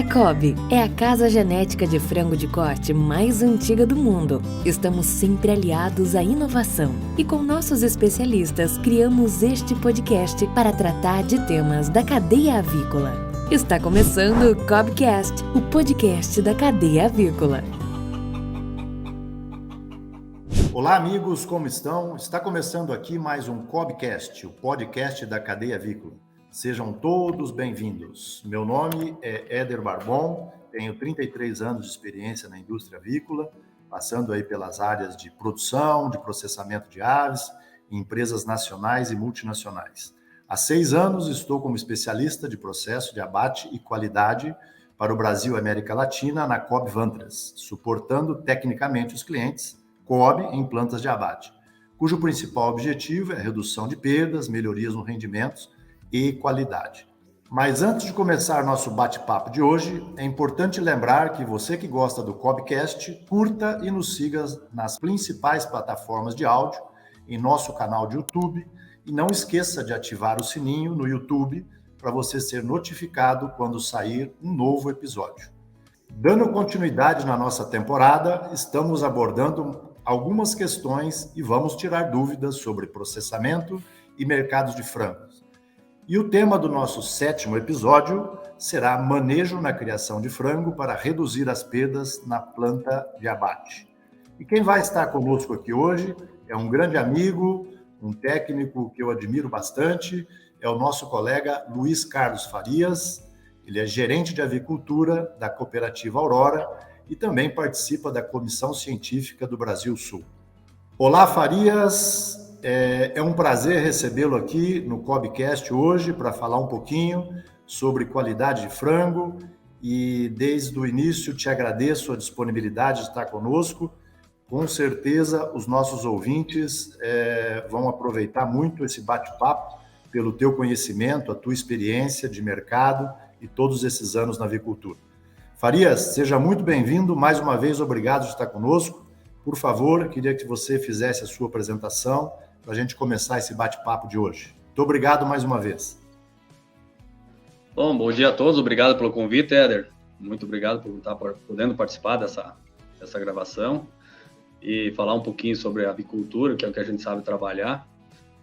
A Cobb é a casa genética de frango de corte mais antiga do mundo. Estamos sempre aliados à inovação e com nossos especialistas criamos este podcast para tratar de temas da cadeia avícola. Está começando o Cobbcast, o podcast da cadeia avícola. Olá, amigos, como estão? Está começando aqui mais um Cobbcast, o podcast da cadeia avícola. Sejam todos bem-vindos. Meu nome é Éder Barbon, tenho 33 anos de experiência na indústria avícola, passando aí pelas áreas de produção, de processamento de aves, em empresas nacionais e multinacionais. Há 6 anos estou como especialista de processo de abate e qualidade para o Brasil e América Latina na Cobb Vantres, suportando tecnicamente os clientes Cobb em plantas de abate, cujo principal objetivo é a redução de perdas, melhorias nos rendimentos e qualidade. Mas antes de começar nosso bate-papo de hoje, é importante lembrar que você que gosta do Cobbcast, curta e nos siga nas principais plataformas de áudio, em nosso canal de YouTube, e não esqueça de ativar o sininho no YouTube para você ser notificado quando sair um novo episódio. Dando continuidade na nossa temporada, estamos abordando algumas questões e vamos tirar dúvidas sobre processamento e mercados de frangos. E o tema do nosso 7º episódio será manejo na criação de frango para reduzir as perdas na planta de abate. E quem vai estar conosco aqui hoje é um grande amigo, um técnico que eu admiro bastante, é o nosso colega Luiz Carlos Farias. Ele é gerente de avicultura da Cooperativa Aurora e também participa da Comissão Científica do Brasil Sul. Olá, Farias! É um prazer recebê-lo aqui no Cobbcast hoje para falar um pouquinho sobre qualidade de frango e desde o início te agradeço a disponibilidade de estar conosco. Com certeza os nossos ouvintes vão aproveitar muito esse bate-papo pelo teu conhecimento, a tua experiência de mercado e todos esses anos na avicultura. Farias, seja muito bem-vindo, mais uma vez obrigado de estar conosco. Por favor, queria que você fizesse a sua apresentação para a gente começar esse bate-papo de hoje. Muito obrigado mais uma vez. Bom dia a todos, obrigado pelo convite, Éder. Muito obrigado por estar podendo participar dessa gravação e falar um pouquinho sobre a avicultura, que é o que a gente sabe trabalhar.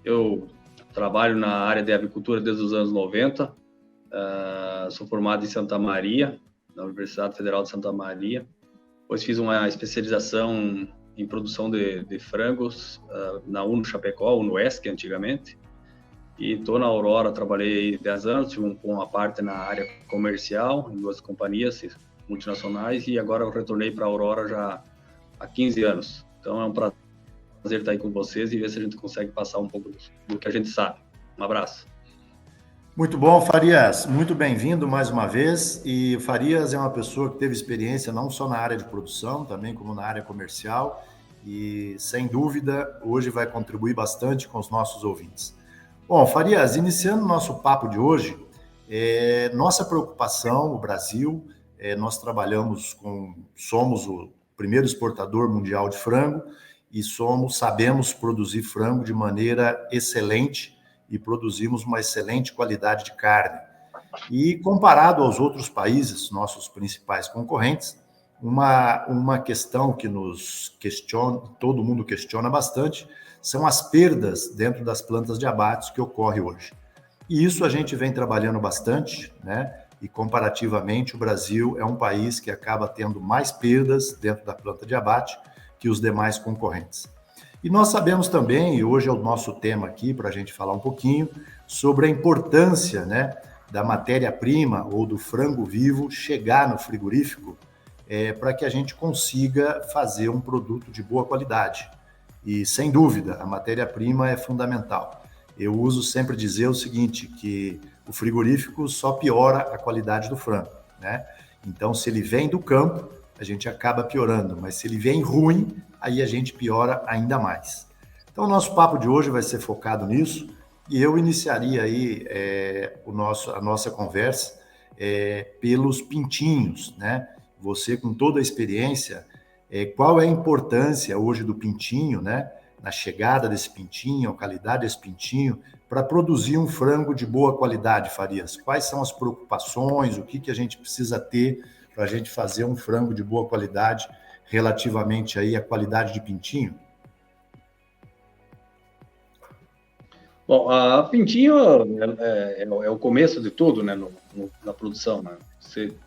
Eu trabalho na área de avicultura desde os anos 90, sou formado em Santa Maria, na Universidade Federal de Santa Maria. Depois fiz uma especialização em produção de frangos na Uno Chapecó, Uno ESC antigamente. E estou na Aurora, trabalhei 10 anos, tive uma parte na área comercial, em 2 companhias multinacionais, e agora eu retornei para a Aurora já há 15 anos. Então é um prazer estar aí com vocês e ver se a gente consegue passar um pouco do que a gente sabe. Um abraço. Muito bom, Farias. Muito bem-vindo mais uma vez. E o Farias é uma pessoa que teve experiência não só na área de produção, também como na área comercial. E, sem dúvida, hoje vai contribuir bastante com os nossos ouvintes. Bom, Farias, iniciando o nosso papo de hoje, nossa preocupação, o Brasil, nós somos o primeiro exportador mundial de frango e sabemos produzir frango de maneira excelente e produzimos uma excelente qualidade de carne. E comparado aos outros países, nossos principais concorrentes, uma questão que nos questiona, todo mundo questiona bastante, são as perdas dentro das plantas de abate que ocorre hoje. E isso a gente vem trabalhando bastante, né? E comparativamente o Brasil é um país que acaba tendo mais perdas dentro da planta de abate que os demais concorrentes. E nós sabemos também, e hoje é o nosso tema aqui para a gente falar um pouquinho, sobre a importância, né, da matéria-prima ou do frango vivo chegar no frigorífico para que a gente consiga fazer um produto de boa qualidade. E, sem dúvida, a matéria-prima é fundamental. Eu uso sempre dizer o seguinte, que o frigorífico só piora a qualidade do frango, né? Então, se ele vem do campo, a gente acaba piorando, mas se ele vem ruim, aí a gente piora ainda mais. Então, o nosso papo de hoje vai ser focado nisso e eu iniciaria aí a nossa conversa pelos pintinhos, né? Você, com toda a experiência, qual é a importância hoje do pintinho, né? na chegada desse pintinho, a qualidade desse pintinho, para produzir um frango de boa qualidade, Farias? Quais são as preocupações, o que a gente precisa ter para a gente fazer um frango de boa qualidade relativamente aí à qualidade de pintinho? Bom, a pintinho é o começo de tudo, né, na produção, né?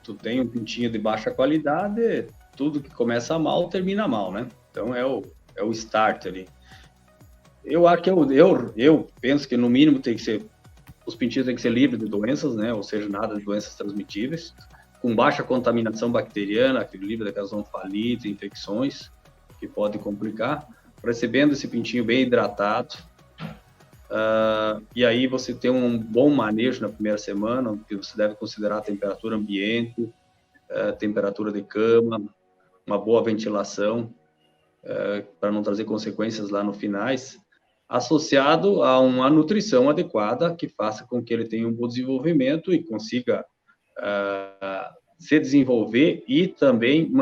Tu tem um pintinho de baixa qualidade, tudo que começa mal termina mal, né? Então é o start ali. Eu acho que eu penso que no mínimo os pintinhos têm que ser livres de doenças, né? Ou seja, nada de doenças transmitíveis, com baixa contaminação bacteriana, livre daquelas onfalites, infecções que podem complicar, recebendo esse pintinho bem hidratado. E aí você tem um bom manejo na primeira semana, que você deve considerar a temperatura ambiente, temperatura de cama, uma boa ventilação, para não trazer consequências lá no finais, associado a uma nutrição adequada que faça com que ele tenha um bom desenvolvimento e consiga se desenvolver e também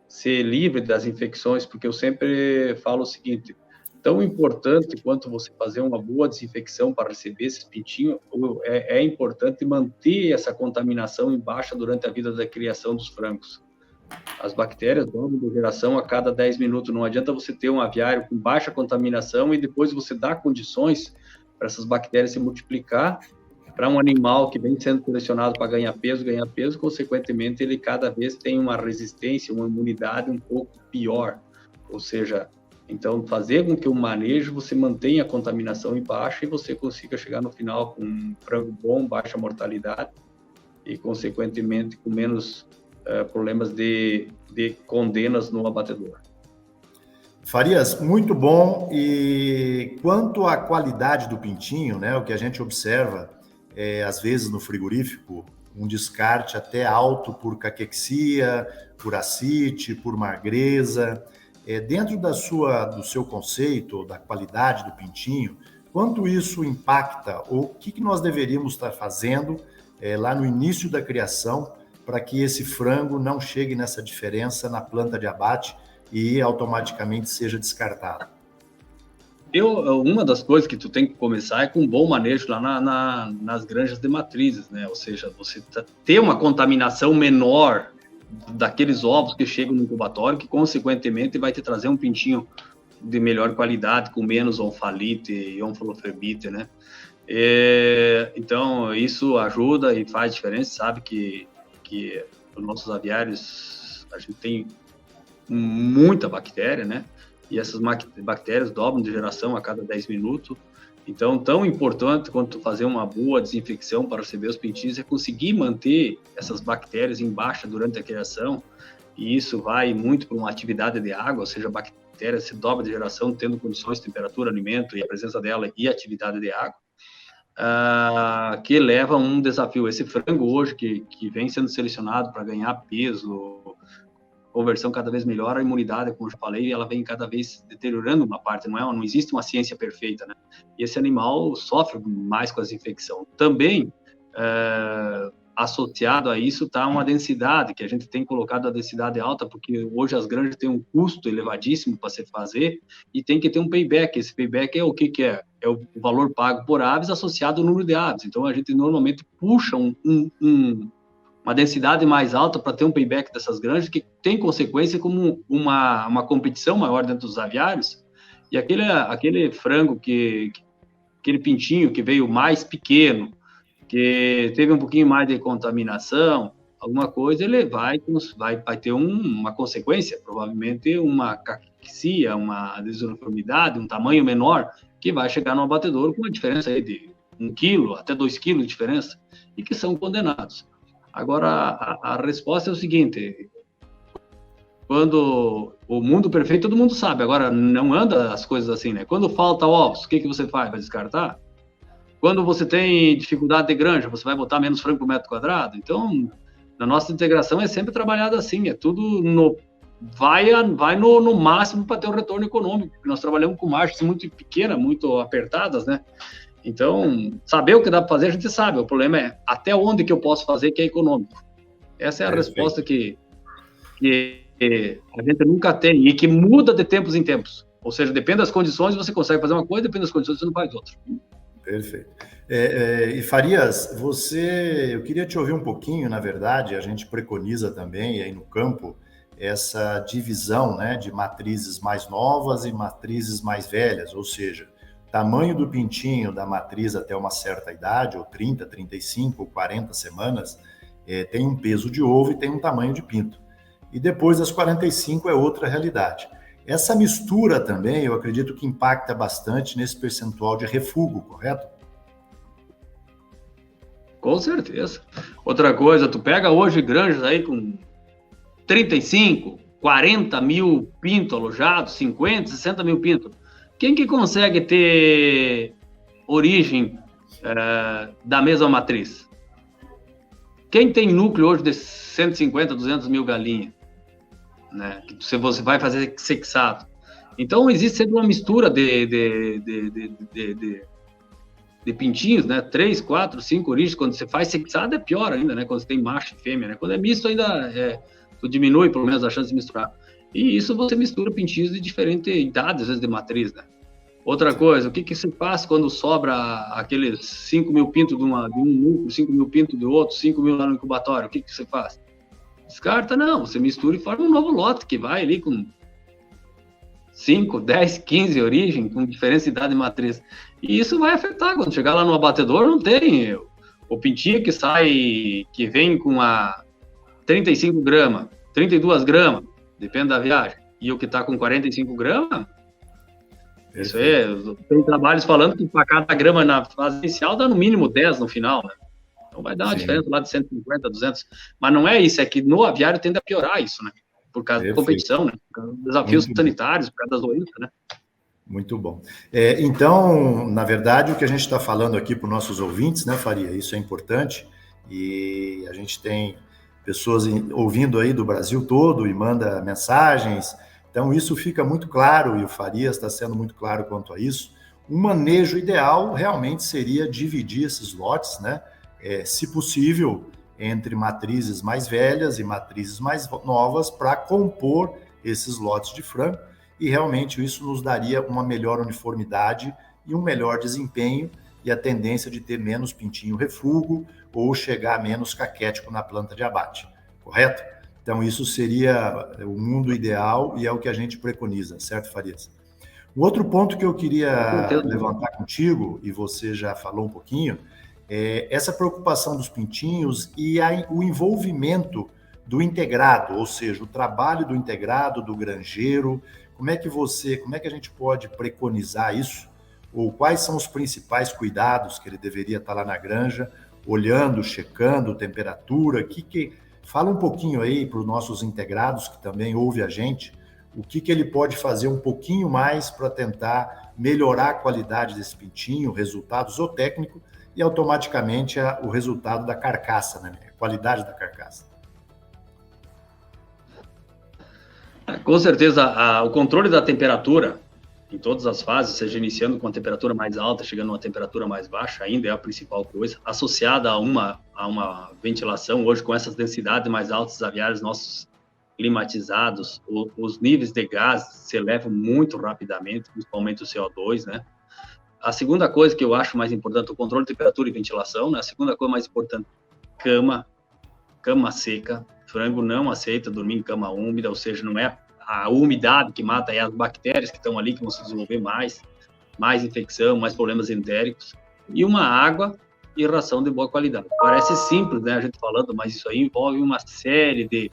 ser livre das infecções, porque eu sempre falo o seguinte: tão importante quanto você fazer uma boa desinfecção para receber esses pintinhos, é importante manter essa contaminação em baixa durante a vida da criação dos frangos. As bactérias dobram de geração a cada 10 minutos. Não adianta você ter um aviário com baixa contaminação e depois você dar condições para essas bactérias se multiplicar para um animal que vem sendo selecionado para ganhar peso, consequentemente ele cada vez tem uma resistência, uma imunidade um pouco pior. Ou seja, então fazer com que o manejo você mantenha a contaminação em baixa e você consiga chegar no final com um frango bom, baixa mortalidade e consequentemente com menos problemas de condenas no abatedor. Farias, muito bom. E quanto à qualidade do pintinho, né, o que a gente observa, às vezes no frigorífico, um descarte até alto por caquexia, por ascite, por magreza. Dentro do seu conceito da qualidade do pintinho, quanto isso impacta, ou o que nós deveríamos estar fazendo lá no início da criação para que esse frango não chegue nessa diferença na planta de abate e automaticamente seja descartado? Uma das coisas que tu tem que começar é com um bom manejo lá nas granjas de matrizes, né? Ou seja, você ter uma contaminação menor daqueles ovos que chegam no incubatório, que consequentemente vai te trazer um pintinho de melhor qualidade, com menos onfalite e onfalofebite, né? Então, isso ajuda e faz diferença. Sabe que os nossos aviários, a gente tem muita bactéria, né? E essas bactérias dobram de geração a cada 10 minutos. Então, tão importante quanto fazer uma boa desinfecção para receber os pintinhos é conseguir manter essas bactérias em baixa durante a criação, e isso vai muito para uma atividade de água, ou seja, a bactéria se dobra de geração tendo condições, temperatura, alimento e a presença dela e atividade de água, que leva a um desafio. Esse frango hoje que vem sendo selecionado para ganhar peso, conversão cada vez melhor, a imunidade, como eu já falei, ela vem cada vez deteriorando uma parte, não existe uma ciência perfeita, né? E esse animal sofre mais com as infecções. Também, associado a isso, está uma densidade, que a gente tem colocado a densidade alta, porque hoje as granjas têm um custo elevadíssimo para se fazer, e tem que ter um payback. Esse payback é o que é? É o valor pago por aves associado ao número de aves. Então, a gente normalmente puxa uma densidade mais alta para ter um payback dessas granjas, que tem consequência como uma competição maior dentro dos aviários, e aquele frango, aquele pintinho que veio mais pequeno, que teve um pouquinho mais de contaminação, alguma coisa, ele vai ter uma consequência, provavelmente uma caquexia, uma desuniformidade, um tamanho menor, que vai chegar no abatedouro com uma diferença aí de 1 quilo até 2 quilos de diferença, e que são condenados. Agora, a resposta é o seguinte: quando o mundo perfeito, todo mundo sabe, agora não anda as coisas assim, né? Quando falta ovos, o que você faz? Vai descartar? Quando você tem dificuldade de granja, você vai botar menos frango por metro quadrado? Então, na nossa integração é sempre trabalhado assim, é tudo vai no máximo para ter um retorno econômico, porque nós trabalhamos com margens muito pequenas, muito apertadas, né? Então, saber o que dá para fazer, a gente sabe. O problema é até onde que eu posso fazer que é econômico. Essa é a resposta que a gente nunca tem e que muda de tempos em tempos. Ou seja, depende das condições, você consegue fazer uma coisa, depende das condições, você não faz outra. Perfeito. E Farias, eu queria te ouvir um pouquinho, na verdade, a gente preconiza também aí no campo essa divisão, né, de matrizes mais novas e matrizes mais velhas, ou seja, tamanho do pintinho da matriz até uma certa idade, ou 30, 35, ou 40 semanas, tem um peso de ovo e tem um tamanho de pinto. E depois das 45 é outra realidade. Essa mistura também, eu acredito que impacta bastante nesse percentual de refúgio, correto? Com certeza. Outra coisa, tu pega hoje granjas aí com 35, 40 mil pintos alojados, 50, 60 mil pintos. Quem que consegue ter origem da mesma matriz? Quem tem núcleo hoje de 150, 200 mil galinhas? Né? Que você vai fazer sexado. Então, existe sempre uma mistura de pintinhos, né? 3, 4, 5 origens. Quando você faz sexado é pior ainda, né? Quando você tem macho e fêmea, né? Quando é misto ainda tu diminui pelo menos a chance de misturar. E isso você mistura pintinhos de diferentes idades, às vezes de matriz, né? Outra coisa, o que se faz quando sobra aqueles 5 mil pintos de um núcleo, 5 mil pintos do outro, 5 mil lá no incubatório? O que você faz? Descarta? Não, você mistura e forma um novo lote que vai ali com 5, 10, 15 origem, com diferença de idade de matriz. E isso vai afetar, quando chegar lá no abatedor, não tem o pintinho que vem com a 35 gramas, 32 gramas, depende da viagem, e o que está com 45 gramas, isso tem trabalhos falando que para cada grama na fase inicial dá no mínimo 10 no final, né? Então vai dar uma diferença lá de 150, 200, mas não é isso, é que no aviário tende a piorar isso, né? Por causa da competição, né? Por causa dos desafios sanitários, por causa das doenças, né? Muito bom. Então, na verdade, o que a gente está falando aqui para os nossos ouvintes, né, Faria, isso é importante, e a gente tem pessoas ouvindo aí do Brasil todo e manda mensagens, então isso fica muito claro, e o Farias está sendo muito claro quanto a isso. Um manejo ideal realmente seria dividir esses lotes, né, se possível, entre matrizes mais velhas e matrizes mais novas para compor esses lotes de frango, e realmente isso nos daria uma melhor uniformidade e um melhor desempenho e a tendência de ter menos pintinho refúgio ou chegar menos caquético na planta de abate, correto? Então isso seria o mundo ideal e é o que a gente preconiza, certo, Farias? Um outro ponto que eu queria levantar contigo, e você já falou um pouquinho, é essa preocupação dos pintinhos e o envolvimento do integrado, ou seja, o trabalho do integrado, do granjeiro. Como é que a gente pode preconizar isso? Ou quais são os principais cuidados que ele deveria estar lá na granja, olhando, checando temperatura? Fala um pouquinho aí para os nossos integrados que também ouvem a gente, o que ele pode fazer um pouquinho mais para tentar melhorar a qualidade desse pintinho, resultados ou técnico, e automaticamente o resultado da carcaça, né? A qualidade da carcaça. Com certeza, o controle da temperatura em todas as fases, seja iniciando com a temperatura mais alta, chegando a uma temperatura mais baixa, ainda é a principal coisa, associada a uma ventilação. Hoje, com essas densidades mais altas dos aviários nossos climatizados, os níveis de gás se elevam muito rapidamente, principalmente o CO2, né? A segunda coisa que eu acho mais importante, o controle de temperatura e ventilação, né? A segunda coisa mais importante, cama seca. Frango não aceita dormir em cama úmida, ou seja, não é a umidade que mata, é as bactérias que estão ali que vão se desenvolver mais infecção, mais problemas entéricos. E uma água e ração de boa qualidade. Parece simples, né, a gente falando, mas isso aí envolve uma série de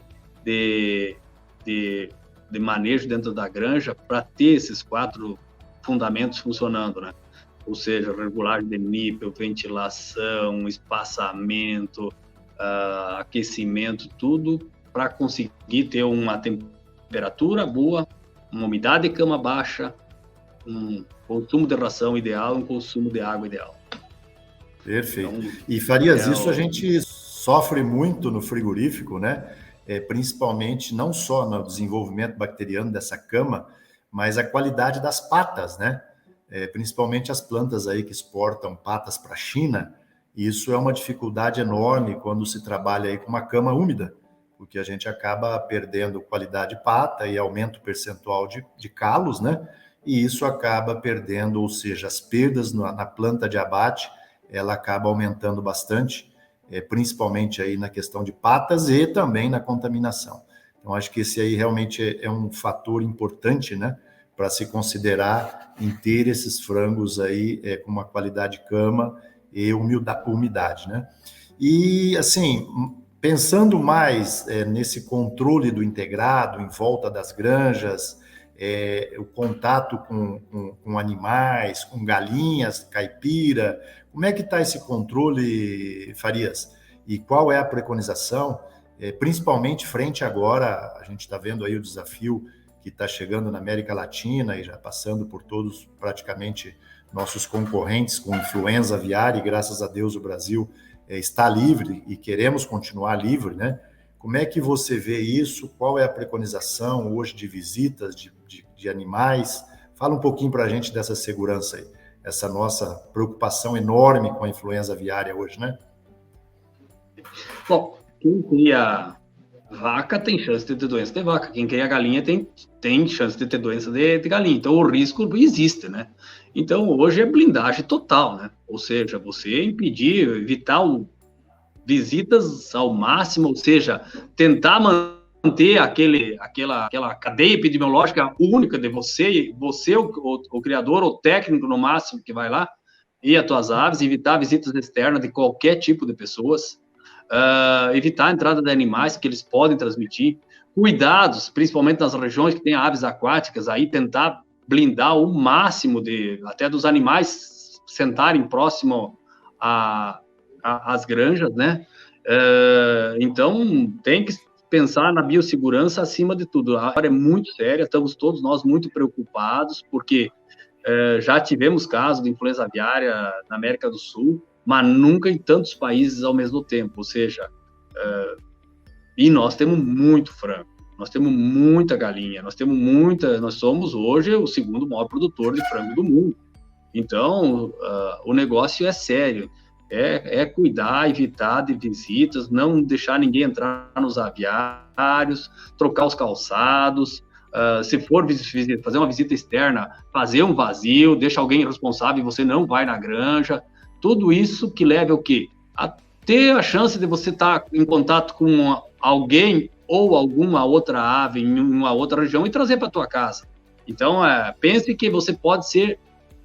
manejo dentro da granja para ter esses 4 fundamentos funcionando, né? Ou seja, regulagem de nível, ventilação, espaçamento, aquecimento, tudo para conseguir ter uma temperatura boa, uma umidade de cama baixa, um consumo de ração ideal, um consumo de água ideal. Perfeito. Então, e Farias, isso a gente sofre muito no frigorífico, né? Principalmente não só no desenvolvimento bacteriano dessa cama, mas a qualidade das patas, né? Principalmente as plantas aí que exportam patas para a China. Isso é uma dificuldade enorme quando se trabalha aí com uma cama úmida, porque a gente acaba perdendo qualidade de pata e aumenta o percentual de calos, né? e isso acaba perdendo, ou seja, as perdas na planta de abate, ela acaba aumentando bastante, principalmente aí na questão de patas e também na contaminação. Então, acho que esse aí realmente é um fator importante, né, para se considerar em ter esses frangos aí com uma qualidade cama e umidade, né? E, assim, pensando mais nesse controle do integrado, em volta das granjas, o contato com animais, com galinhas, caipira, como é que está esse controle, Farias? E qual é a preconização, principalmente frente agora, a gente está vendo aí o desafio que está chegando na América Latina e já passando por todos praticamente nossos concorrentes com influenza aviária, e graças a Deus o Brasil está livre e queremos continuar livre, né? Como é que você vê isso? Qual é a preconização hoje de visitas de animais? Fala um pouquinho para a gente dessa segurança aí, essa nossa preocupação enorme com a influenza aviária hoje, né? Bom, quem cria vaca tem chance de ter doença de vaca, quem cria galinha tem chance de ter doença de galinha, então o risco existe, né? Então hoje é blindagem total, né? Ou seja, você impedir, evitar visitas ao máximo, ou seja, tentar manter aquela cadeia epidemiológica única de você o criador, o técnico no máximo que vai lá, e as tuas aves, evitar visitas externas de qualquer tipo de pessoas, evitar a entrada de animais que eles podem transmitir, cuidados, principalmente nas regiões que tem aves aquáticas, aí tentar blindar o máximo até dos animais sentarem próximo às granjas, né? Então, tem que pensar na biossegurança acima de tudo. A área é muito séria, estamos todos nós muito preocupados, porque já tivemos casos de influenza aviária na América do Sul, mas nunca em tantos países ao mesmo tempo, ou seja, e nós temos muito frango, nós temos muita galinha, nós somos hoje o segundo maior produtor de frango do mundo, então o negócio é sério, cuidar, evitar de visitas, não deixar ninguém entrar nos aviários, trocar os calçados, se for fazer uma visita externa, fazer um vazio, deixa alguém responsável e você não vai na granja. Tudo isso que leva ao quê? A ter a chance de você estar em contato com alguém ou alguma outra ave em uma outra região e trazer para a tua casa. Então, pense que você pode ser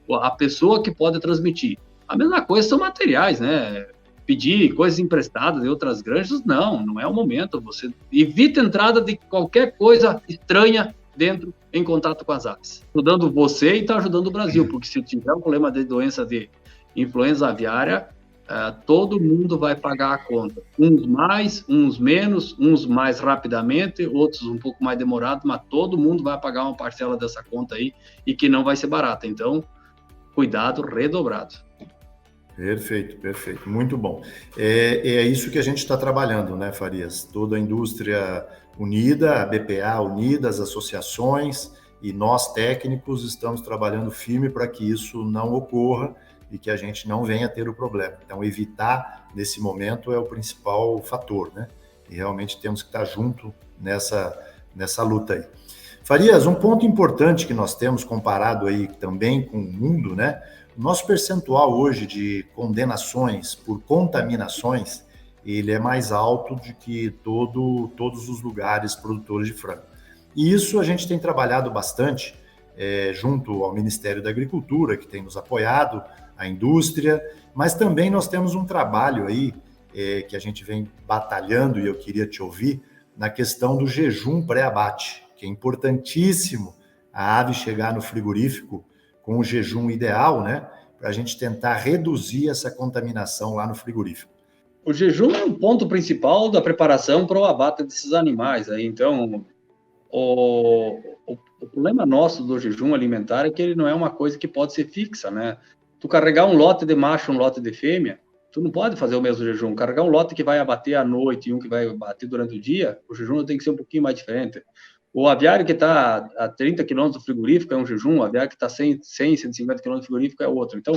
a pessoa que pode transmitir. A mesma coisa são materiais, né? Pedir coisas emprestadas de outras granjas, não é o momento. Você evita a entrada de qualquer coisa estranha dentro, em contato com as aves. Ajudando você e está ajudando o Brasil, porque se tiver um problema de doença de influenza aviária, todo mundo vai pagar a conta. Uns mais, uns menos, uns mais rapidamente, outros um pouco mais demorado, mas todo mundo vai pagar uma parcela dessa conta aí e que não vai ser barata. Então, cuidado redobrado. Perfeito. Muito bom. É isso que a gente está trabalhando, né, Farias? Toda a indústria unida, a BPA unida, as associações e nós técnicos estamos trabalhando firme para que isso não ocorra e que a gente não venha a ter o problema. Então, evitar, nesse momento, é o principal fator, né? E realmente temos que estar junto nessa luta aí. Farias, um ponto importante que nós temos comparado aí também com o mundo, né? O nosso percentual hoje de condenações por contaminações, ele é mais alto do que todos os lugares produtores de frango. E isso a gente tem trabalhado bastante junto ao Ministério da Agricultura, que tem nos apoiado, a indústria, mas também nós temos um trabalho aí que a gente vem batalhando, e eu queria te ouvir, na questão do jejum pré-abate, que é importantíssimo a ave chegar no frigorífico com o jejum ideal, né, para a gente tentar reduzir essa contaminação lá no frigorífico. O jejum é um ponto principal da preparação para o abate desses animais. Aí, então, o problema nosso do jejum alimentar é que ele não é uma coisa que pode ser fixa, né? Tu carregar um lote de macho, um lote de fêmea, tu não pode fazer o mesmo jejum. Carregar um lote que vai abater à noite e um que vai abater durante o dia, o jejum tem que ser um pouquinho mais diferente. O aviário que está a 30 km do frigorífico é um jejum, o aviário que está a 100, 150 km do frigorífico é outro. Então,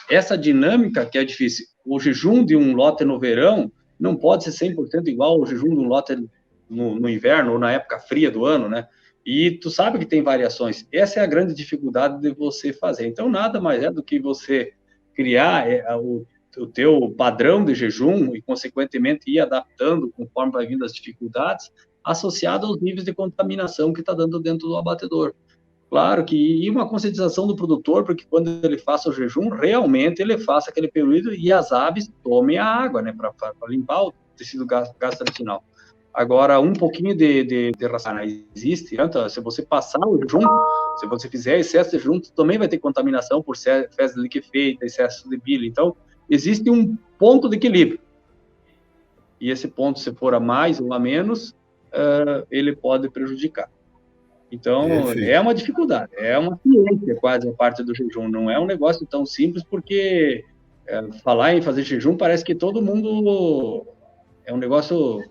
essa dinâmica que é difícil. O jejum de um lote no verão não pode ser 100% igual ao jejum de um lote no inverno ou na época fria do ano, né? E tu sabe que tem variações. Essa é a grande dificuldade de você fazer. Então, nada mais é do que você criar o teu padrão de jejum e, consequentemente, ir adaptando conforme vai vindo as dificuldades, associado aos níveis de contaminação que está dando dentro do abatedor. Claro que e uma conscientização do produtor, porque quando ele faça o jejum, realmente ele faça aquele período e as aves tomem a água, né, para limpar o tecido gastrointestinal. Agora, um pouquinho de ração existe, se você passar o jejum, se você fizer excesso de jejum, também vai ter contaminação por fezes liquefeitas, excesso de bile. Então, existe um ponto de equilíbrio. E esse ponto, se for a mais ou a menos, ele pode prejudicar. Então, Perfeito. é uma dificuldade, é uma ciência quase a parte do jejum, não é um negócio tão simples, porque falar em fazer jejum parece que todo mundo é um negócio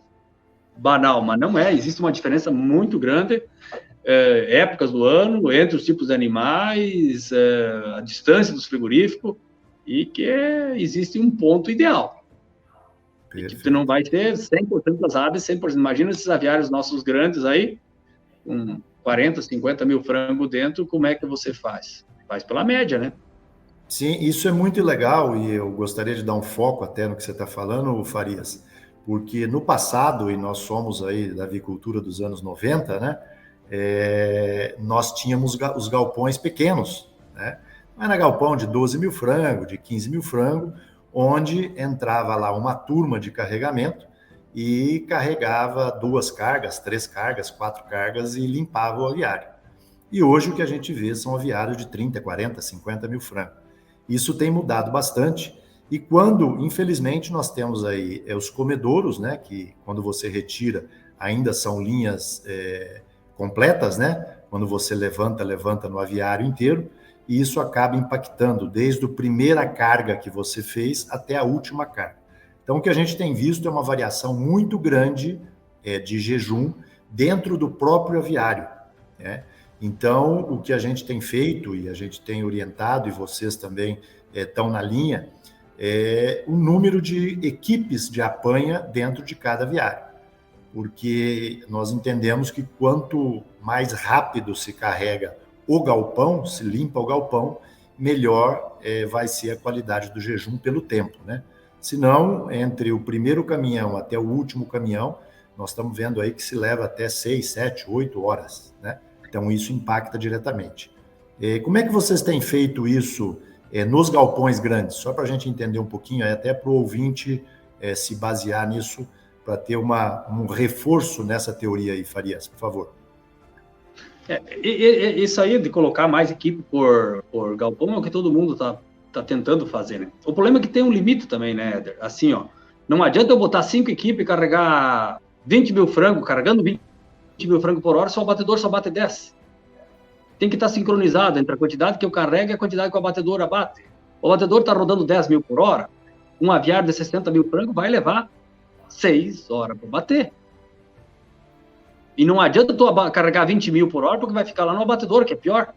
banal, mas não é, existe uma diferença muito grande, épocas do ano, entre os tipos de animais, a distância dos frigoríficos, e que existe um ponto ideal. E que tu não vai ter 100% das aves, 100%. Imagina esses aviários nossos grandes aí, com 40, 50 mil frangos dentro, como é que você faz? Faz pela média, né? Sim, isso é muito legal e eu gostaria de dar um foco até no que você está falando, Farias, porque no passado, e nós somos aí da avicultura dos anos 90, né? Nós tínhamos os galpões pequenos, né? Não era galpão de 12 mil frangos, de 15 mil frangos, onde entrava lá uma turma de carregamento e carregava 2 cargas, 3 cargas, 4 cargas e limpava o aviário. E hoje o que a gente vê são aviários de 30, 40, 50 mil frangos. Isso tem mudado bastante. E quando, infelizmente, nós temos aí os comedouros, né, que quando você retira ainda são linhas completas, né, quando você levanta no aviário inteiro, e isso acaba impactando desde a primeira carga que você fez até a última carga. Então, o que a gente tem visto é uma variação muito grande de jejum dentro do próprio aviário, né? Então, o que a gente tem feito e a gente tem orientado, e vocês também estão na linha, é o número de equipes de apanha dentro de cada aviário. Porque nós entendemos que quanto mais rápido se carrega o galpão, se limpa o galpão, melhor vai ser a qualidade do jejum pelo tempo, né? Senão, entre o primeiro caminhão até o último caminhão, nós estamos vendo aí que se leva até 6, 7, 8 horas, né? Então, isso impacta diretamente. Como é que vocês têm feito isso nos galpões grandes? Só para a gente entender um pouquinho, até para o ouvinte se basear nisso, para ter um reforço nessa teoria aí, Farias, por favor. Isso aí de colocar mais equipe por galpão é o que todo mundo tá tentando fazer, né? O problema é que tem um limite também, né, Éder? Assim, ó, não adianta eu botar 5 equipes e carregar 20 mil frangos, carregando 20 mil frangos por hora, se o abatedor só bate 10. Tem que estar sincronizado entre a quantidade que eu carrego e a quantidade que o abatedor abate. O abatedor está rodando 10 mil por hora, um aviário de 60 mil frangos vai levar 6 horas para bater. E não adianta tu carregar 20 mil por hora, porque vai ficar lá no abatedor, que é pior.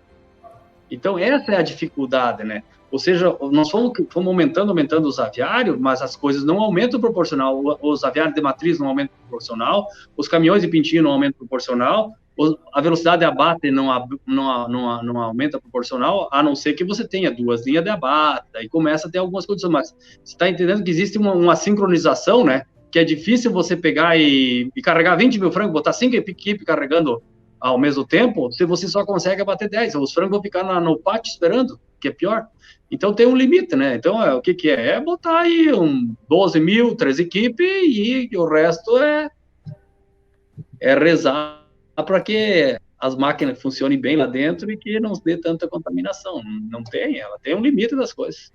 Então, essa é a dificuldade, né? Ou seja, nós fomos aumentando os aviários, mas as coisas não aumentam proporcional. Os aviários de matriz não aumentam proporcional, os caminhões de pintinho não aumentam proporcional, a velocidade de abate não aumenta proporcional, a não ser que você tenha 2 linhas de abate, aí começa a ter algumas condições. Mas você está entendendo que existe uma sincronização, né? Que é difícil você pegar e carregar 20 mil frangos, botar 5 equipes carregando ao mesmo tempo, se você só consegue abater 10. Os frangos vão ficar no pátio esperando, que é pior. Então tem um limite, né? Então o que é? É botar aí 12 mil, 3 equipes e o resto é rezar para que as máquinas funcionem bem lá dentro e que não dê tanta contaminação. Não tem, ela tem um limite das coisas.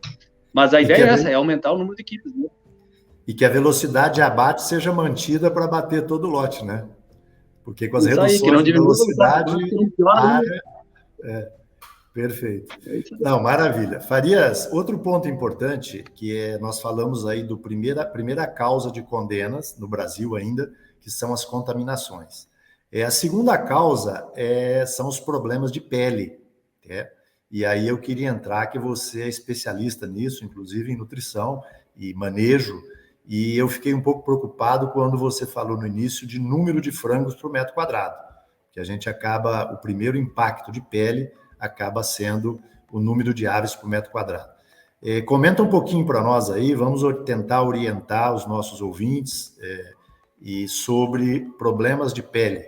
Mas a ideia é essa, é aumentar o número de equipes, né? E que a velocidade de abate seja mantida para bater todo o lote, né? Porque com as reduções de velocidade... Perfeito. Não, maravilha. Farias, outro ponto importante, que nós falamos aí do primeira causa de condenas no Brasil ainda, que são as contaminações. A segunda causa são os problemas de pele. E aí eu queria entrar, que você é especialista nisso, inclusive em nutrição e manejo, e eu fiquei um pouco preocupado quando você falou no início de número de frangos por metro quadrado, que a gente acaba, o primeiro impacto de pele acaba sendo o número de aves por metro quadrado. Comenta um pouquinho para nós aí, vamos tentar orientar os nossos ouvintes e sobre problemas de pele.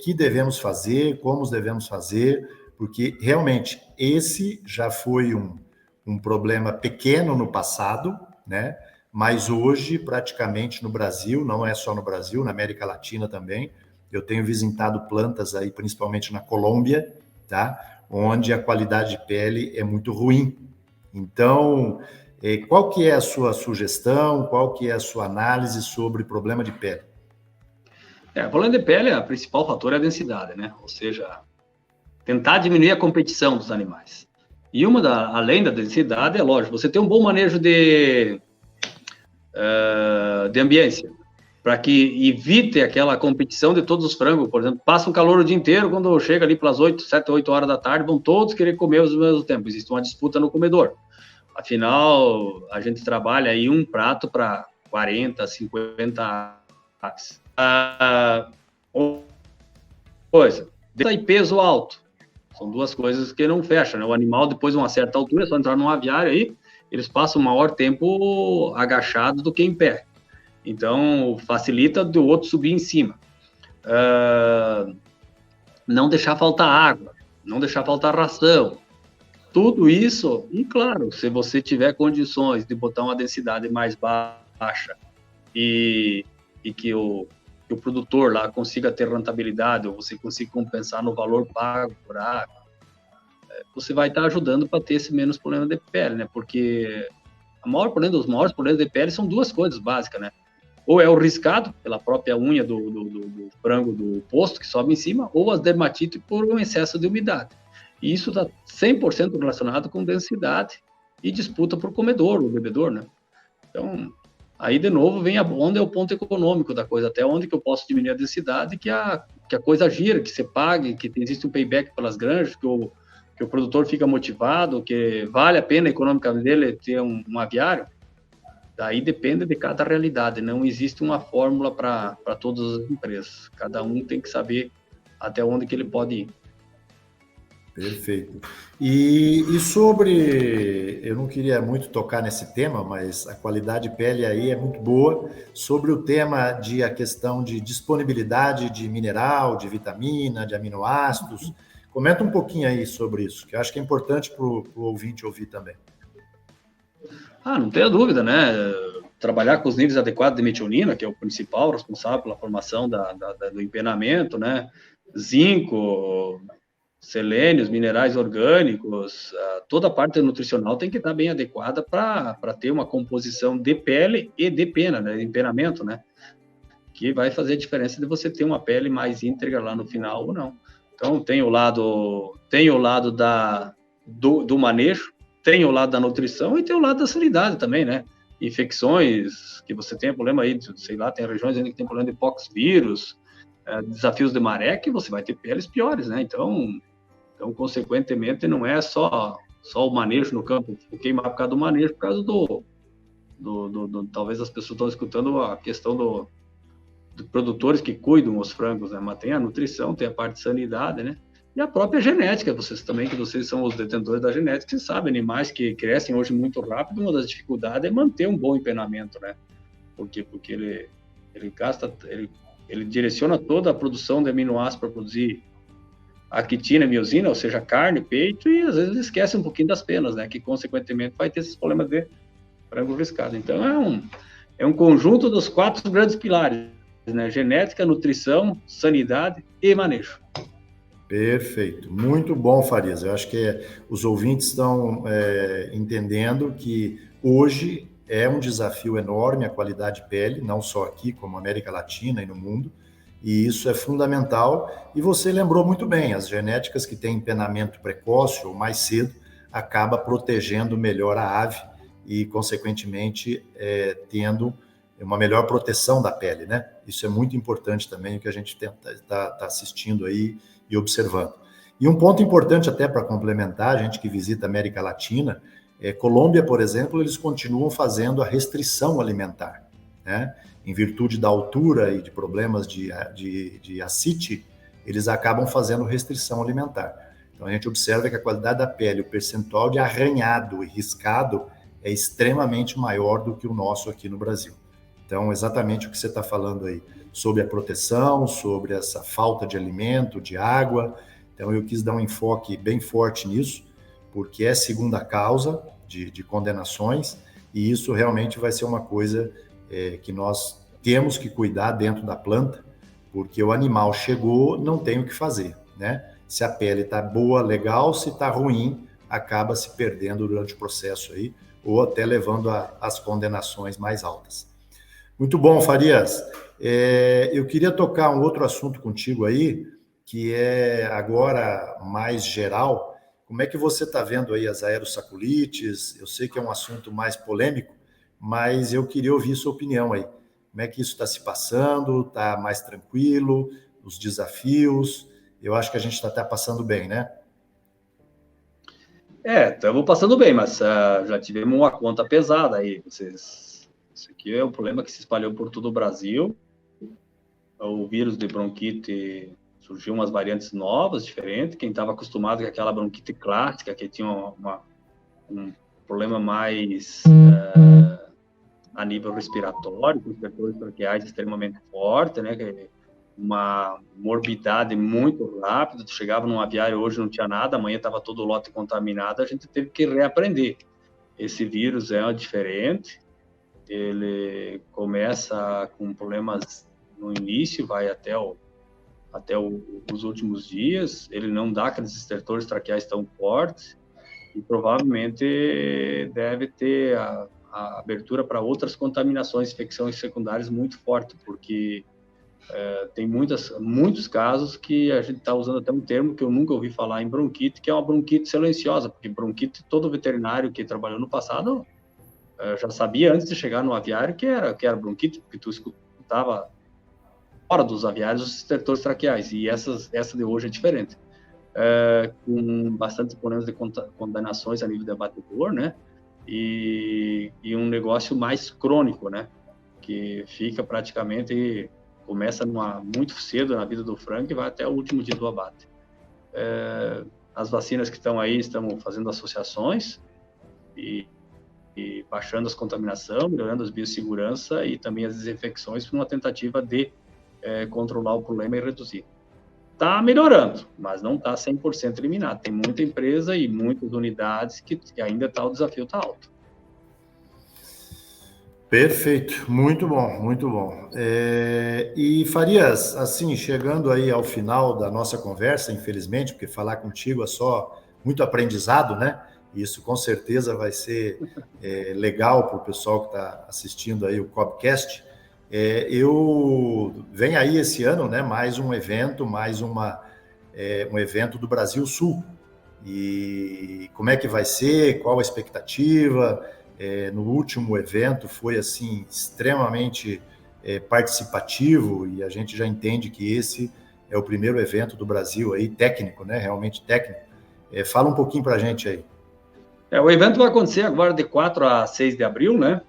Que devemos fazer, como devemos fazer, porque realmente esse já foi um problema pequeno no passado, né? Mas hoje, praticamente no Brasil, não é só no Brasil, na América Latina também, eu tenho visitado plantas aí, principalmente na Colômbia, tá? Onde a qualidade de pele é muito ruim. Então, qual que é a sua sugestão, qual que é a sua análise sobre problema de pele? Problema de pele, o principal fator é a densidade, né? Ou seja, tentar diminuir a competição dos animais. E além da densidade, é lógico, você tem um bom manejo de ambiência, para que evite aquela competição de todos os frangos. Por exemplo, passa um calor o dia inteiro, quando chega ali pelas 7, 8 horas da tarde, vão todos querer comer ao mesmo tempo. Existe uma disputa no comedor. Afinal, a gente trabalha aí um prato para 40, 50 aves. Coisa, e peso alto. São duas coisas que não fecham, né? O animal, depois de uma certa altura, é só entrar num aviário aí, eles passam o maior tempo agachados do que em pé. Então, facilita do outro subir em cima. Não deixar faltar água, não deixar faltar ração. Tudo isso, e claro, se você tiver condições de botar uma densidade mais baixa e que o produtor lá consiga ter rentabilidade, ou você consiga compensar no valor pago por água, você vai estar ajudando para ter esse menos problema de pele, né? Porque os maiores problemas de pele são duas coisas básicas, né? Ou é o riscado pela própria unha do frango do posto que sobe em cima, ou as dermatites por um excesso de umidade. E isso está 100% relacionado com densidade e disputa por comedor, o bebedor, né? Então, aí de novo vem onde é o ponto econômico da coisa, até onde que eu posso diminuir a densidade, que a coisa gira, que você pague, que existe um payback pelas granjas, que o produtor fica motivado, que vale a pena economicamente dele ter um aviário. Daí depende de cada realidade, não existe uma fórmula para todas as empresas. Cada um tem que saber até onde que ele pode ir. Perfeito. E sobre, eu não queria muito tocar nesse tema, mas a qualidade de pele aí é muito boa, sobre o tema a questão de disponibilidade de mineral, de vitamina, de aminoácidos. Comenta um pouquinho aí sobre isso, que eu acho que é importante para o ouvinte ouvir também. Não tenha dúvida, né? Trabalhar com os níveis adequados de metionina, que é o principal responsável pela formação do empenamento, né? Zinco, selênios, minerais orgânicos, toda a parte nutricional tem que estar bem adequada para ter uma composição de pele e de pena, né? De empenamento, né? Que vai fazer a diferença de você ter uma pele mais íntegra lá no final ou não. Então, tem o lado do manejo, tem o lado da nutrição e tem o lado da sanidade também, né? Infecções, que você tem problema aí, sei lá, tem regiões ainda que tem problema de poxvírus, desafios de maré, que você vai ter peles piores, né? Então consequentemente, não é só o manejo no campo, o queimar por causa do manejo, por causa talvez as pessoas estão escutando a questão de produtores que cuidam os frangos, né? Mas tem a nutrição, tem a parte de sanidade, né? E a própria genética, vocês são os detentores da genética, vocês sabem, animais que crescem hoje muito rápido, uma das dificuldades é manter um bom empenamento, né? Porque ele direciona toda a produção de aminoácidos para produzir a quitina e miosina, ou seja, carne, peito, e às vezes ele esquece um pouquinho das penas, né? Que consequentemente vai ter esses problemas de frango riscado. Então é um conjunto dos 4 grandes pilares, né? Genética, nutrição, sanidade e manejo. Perfeito, muito bom, Farias. Eu acho que os ouvintes estão entendendo que hoje é um desafio enorme a qualidade de pele, não só aqui, como América Latina e no mundo, e isso é fundamental. E você lembrou muito bem, as genéticas que têm empenamento precoce ou mais cedo acaba protegendo melhor a ave e, consequentemente, tendo uma melhor proteção da pele, né? Isso é muito importante também, o que a gente está assistindo aí e observando. E um ponto importante até para complementar, a gente que visita a América Latina, Colômbia, por exemplo, eles continuam fazendo a restrição alimentar, né? Em virtude da altura e de problemas de ascite, eles acabam fazendo restrição alimentar. Então a gente observa que a qualidade da pele, o percentual de arranhado e riscado é extremamente maior do que o nosso aqui no Brasil. Então, exatamente o que você está falando aí, sobre a proteção, sobre essa falta de alimento, de água. Então, eu quis dar um enfoque bem forte nisso, porque é segunda causa de condenações, e isso realmente vai ser uma coisa que nós temos que cuidar dentro da planta, porque o animal chegou, não tem o que fazer, né? Se a pele está boa, legal, se está ruim, acaba se perdendo durante o processo aí, ou até levando às condenações mais altas. Muito bom, Farias. Eu queria tocar um outro assunto contigo aí, que é agora mais geral. Como é que você está vendo aí as aerossaculites? Eu sei que é um assunto mais polêmico, mas eu queria ouvir sua opinião aí. Como é que isso está se passando? Está mais tranquilo? Os desafios? Eu acho que a gente está até passando bem, né? Estamos passando bem, mas já tivemos uma conta pesada aí. Isso aqui é um problema que se espalhou por todo o Brasil. O vírus de bronquite surgiu umas variantes novas, diferentes. Quem estava acostumado com aquela bronquite clássica, que tinha um problema mais a nível respiratório, com os vetores traqueais extremamente fortes, né? Uma morbidade muito rápida. Tu chegava num aviário, hoje não tinha nada, amanhã estava todo o lote contaminado, a gente teve que reaprender. Esse vírus é diferente, ele começa com problemas no início, vai até os últimos dias, ele não dá aqueles estertores traqueais tão fortes, e provavelmente deve ter a abertura para outras contaminações, infecções secundárias muito forte, porque tem muitos casos que a gente está usando até um termo que eu nunca ouvi falar em bronquite, que é uma bronquite silenciosa, porque bronquite, todo veterinário que trabalhou no passado já sabia antes de chegar no aviário que era bronquite, porque tu escutava fora dos aviários os estertores traqueais, e essa de hoje é diferente. Com bastante problemas de condenações a nível de abatedor, né? E um negócio mais crônico, né? Que fica praticamente... começa muito cedo na vida do frango e vai até o último dia do abate. As vacinas que estão aí, estamos fazendo associações e baixando as contaminações, melhorando as biossegurança e também as desinfecções, por uma tentativa de controlar o problema e reduzir. Está melhorando, mas não está 100% eliminado. Tem muita empresa e muitas unidades que ainda o desafio está alto. Perfeito, muito bom, muito bom. E Farias, assim, chegando aí ao final da nossa conversa, infelizmente, porque falar contigo é só muito aprendizado, né? Isso com certeza vai ser legal para o pessoal que está assistindo aí o Cobcast. Vem aí esse ano, né? Mais um evento, um evento do Brasil Sul. E como é que vai ser? Qual a expectativa? No último evento foi assim extremamente participativo, e a gente já entende que esse é o primeiro evento do Brasil aí técnico, né? Realmente técnico. Fala um pouquinho para a gente aí. O evento vai acontecer agora de 4 a 6 de abril, né?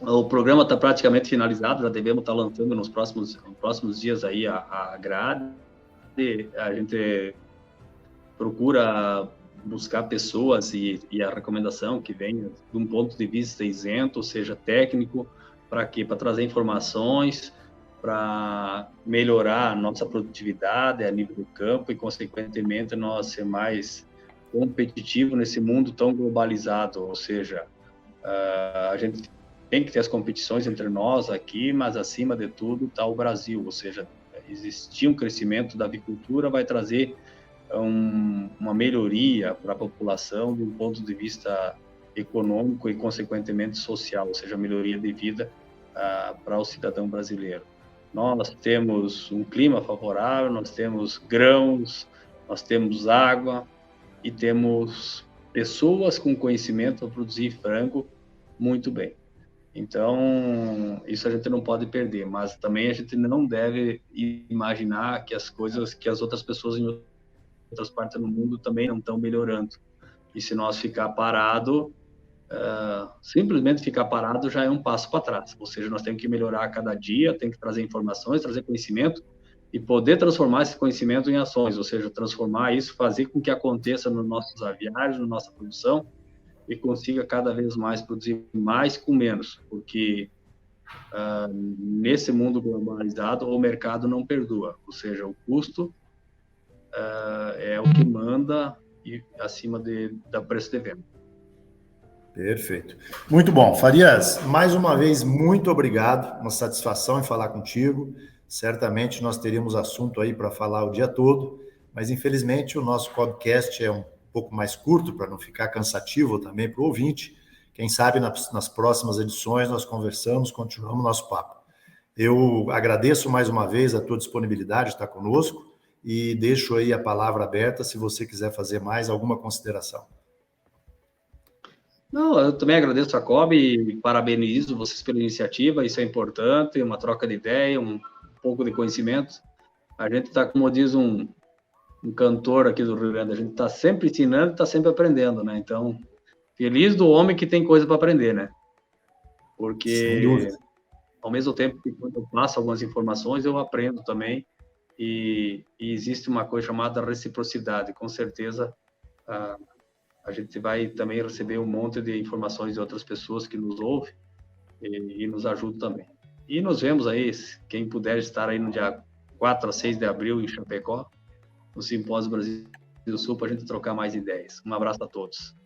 O programa está praticamente finalizado, já devemos estar lançando nos próximos dias aí a grade. A gente procura buscar pessoas e a recomendação que venha de um ponto de vista isento, ou seja, técnico, para quê? Para trazer informações, para melhorar a nossa produtividade a nível do campo e, consequentemente, nós ser mais competitivo nesse mundo tão globalizado, ou seja, a gente tem que ter as competições entre nós aqui, mas acima de tudo está o Brasil, ou seja, existir um crescimento da avicultura vai trazer uma melhoria para a população de um ponto de vista econômico e, consequentemente, social, ou seja, melhoria de vida para o cidadão brasileiro. Nós temos um clima favorável, nós temos grãos, nós temos água e temos pessoas com conhecimento para produzir frango muito bem. Então, isso a gente não pode perder, mas também a gente não deve imaginar que as outras pessoas em outras partes do mundo também não estão melhorando. E se nós ficar parado, simplesmente ficar parado já é um passo para trás. Ou seja, nós temos que melhorar a cada dia, tem que trazer informações, trazer conhecimento, e poder transformar esse conhecimento em ações, ou seja, transformar isso, fazer com que aconteça nos nossos aviários, na nossa produção, e consiga cada vez mais produzir mais com menos, porque nesse mundo globalizado o mercado não perdoa, ou seja, o custo é o que manda e acima do preço de venda. Perfeito. Muito bom. Farias, mais uma vez, muito obrigado. Uma satisfação em falar contigo. Certamente nós teríamos assunto aí para falar o dia todo, mas infelizmente o nosso podcast é um pouco mais curto para não ficar cansativo também para o ouvinte. Quem sabe nas próximas edições nós continuamos nosso papo. Eu agradeço mais uma vez a tua disponibilidade de estar conosco e deixo aí a palavra aberta se você quiser fazer mais alguma consideração. Não, eu também agradeço a COB e parabenizo vocês pela iniciativa, isso é importante, uma troca de ideia, um pouco de conhecimento. A gente está, como diz um cantor aqui do Rio Grande, a gente está sempre ensinando e está sempre aprendendo, né? Então, feliz do homem que tem coisa para aprender, né? Porque, ao mesmo tempo que quando eu passo algumas informações, eu aprendo também, e existe uma coisa chamada reciprocidade. Com certeza, a gente vai também receber um monte de informações de outras pessoas que nos ouvem e nos ajudam também. E nos vemos aí, quem puder estar aí no dia 4 a 6 de abril em Chapecó, no Simpósio Brasil do Sul, para a gente trocar mais ideias. Um abraço a todos.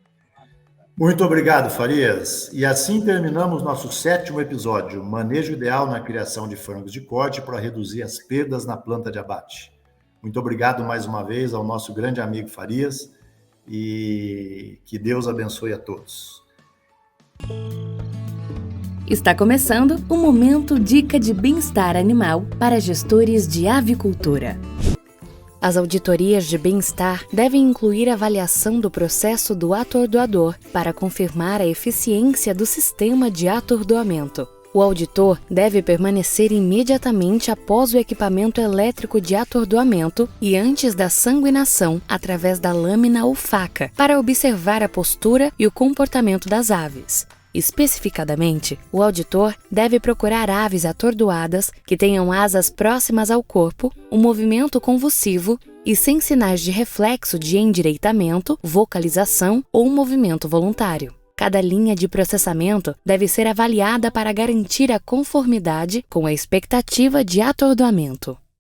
Muito obrigado, Farias. E assim terminamos nosso 7º episódio, Manejo Ideal na Criação de Frangos de Corte para reduzir as perdas na planta de abate. Muito obrigado mais uma vez ao nosso grande amigo Farias e que Deus abençoe a todos. Está começando o Momento Dica de Bem-Estar Animal para gestores de avicultura. As auditorias de bem-estar devem incluir avaliação do processo do atordoador para confirmar a eficiência do sistema de atordoamento. O auditor deve permanecer imediatamente após o equipamento elétrico de atordoamento e antes da sanguinação através da lâmina ou faca para observar a postura e o comportamento das aves. Especificadamente, o auditor deve procurar aves atordoadas que tenham asas próximas ao corpo, um movimento convulsivo e sem sinais de reflexo de endireitamento, vocalização ou movimento voluntário. Cada linha de processamento deve ser avaliada para garantir a conformidade com a expectativa de atordoamento.